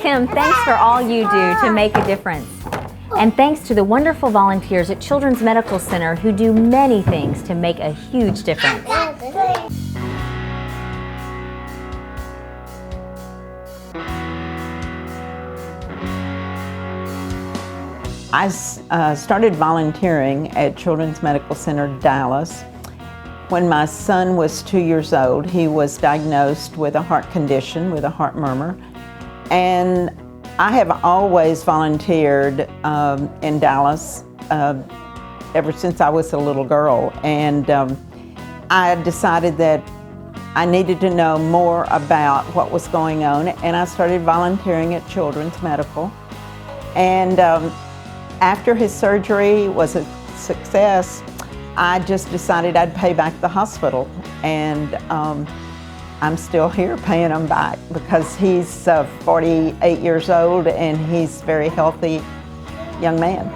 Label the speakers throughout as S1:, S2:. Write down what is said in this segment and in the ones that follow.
S1: Kim, thanks for all you do to make a difference. And thanks to the wonderful volunteers at Children's Medical Center who do many things to make a huge difference.
S2: I started volunteering at Children's Medical Center Dallas. When my son was 2 years old, he was diagnosed with a heart condition, with a heart murmur. And I have always volunteered in Dallas ever since I was a little girl. And I decided that I needed to know more about what was going on, and I started volunteering at Children's Medical. And after his surgery was a success, I just decided I'd pay back the hospital. And I'm still here paying him back because he's 48 years old and he's a very healthy young man.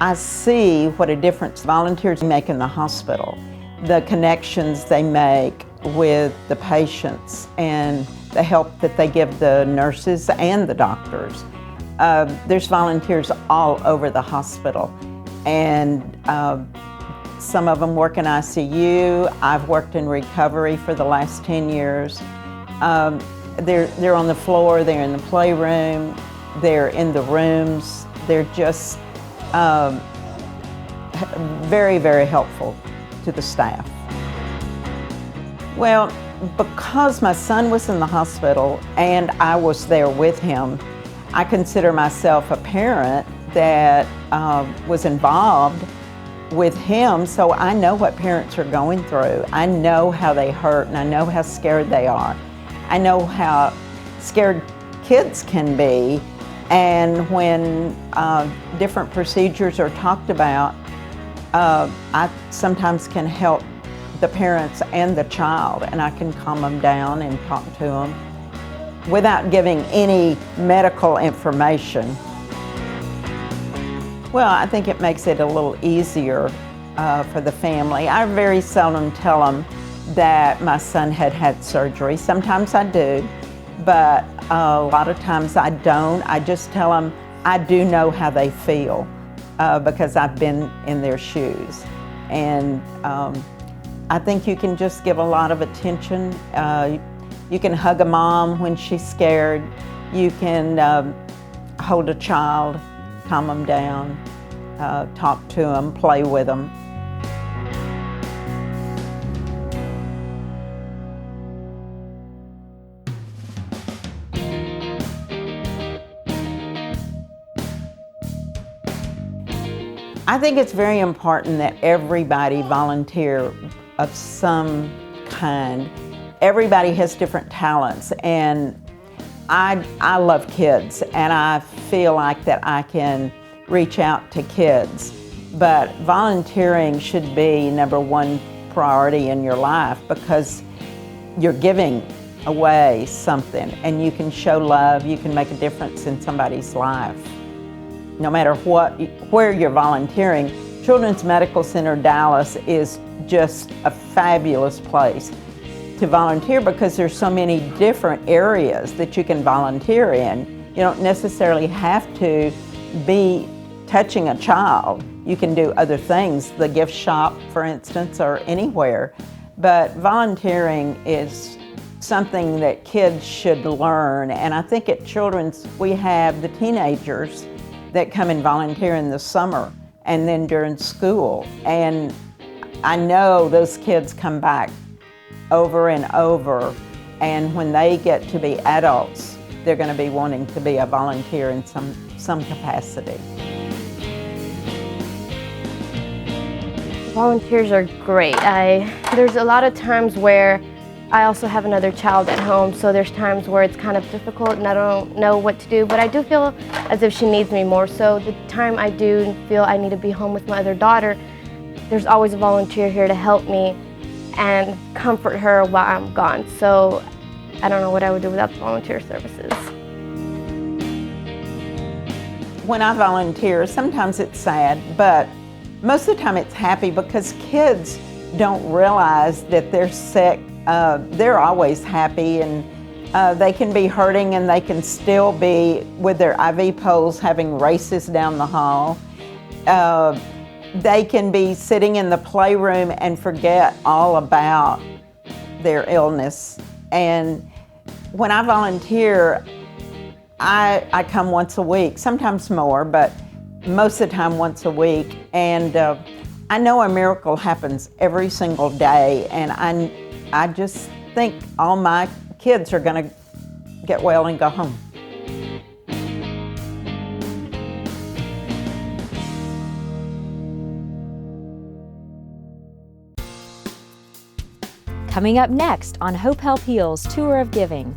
S2: I see what a difference volunteers make in the hospital, the connections they make with the patients and the help that they give the nurses and the doctors. There's volunteers all over the hospital, and some of them work in ICU. I've worked in recovery for the last 10 years. They're on the floor, they're in the playroom, they're in the rooms. They're just very, very helpful to the staff. Well, because my son was in the hospital and I was there with him, I consider myself a parent that was involved with him, so I know what parents are going through. I know how they hurt, and I know how scared they are. I know how scared kids can be, and when different procedures are talked about, I sometimes can help the parents and the child, and I can calm them down and talk to them without giving any medical information. Well, I think it makes it a little easier for the family. I very seldom tell them that my son had surgery. Sometimes I do, but a lot of times I don't. I just tell them I do know how they feel because I've been in their shoes. And I think you can just give a lot of attention. You can hug a mom when she's scared. You can hold a child, calm them down, talk to them, play with them. I think it's very important that everybody volunteer of some kind. Everybody has different talents, and I love kids, and I feel like that I can reach out to kids. But volunteering should be number one priority in your life because you're giving away something, and you can show love, you can make a difference in somebody's life. No matter where you're volunteering, Children's Medical Center Dallas is just a fabulous place to volunteer because there's so many different areas that you can volunteer in. You don't necessarily have to be touching a child. You can do other things, the gift shop, for instance, or anywhere. But volunteering is something that kids should learn. And I think at Children's, we have the teenagers that come and volunteer in the summer and then during school. And I know those kids come back over and over, and when they get to be adults, they're going to be wanting to be a volunteer in some capacity.
S3: Volunteers are great. There's a lot of times where I also have another child at home, so there's times where it's kind of difficult and I don't know what to do, but I do feel as if she needs me more. So the time I do feel I need to be home with my other daughter, there's always a volunteer here to help me and comfort her while I'm gone. So I don't know what I would do without the volunteer services.
S2: When I volunteer, sometimes it's sad, but most of the time it's happy because kids don't realize that they're sick. They're always happy and They can be hurting and they can still be with their IV poles having races down the hall. They can be sitting in the playroom and forget all about their illness. And when I volunteer, I come once a week, sometimes more, but most of the time once a week. And I know a miracle happens every single day, and I just think all my kids are going to get well and go home.
S1: Coming up next on Hope Health Heals Tour of Giving.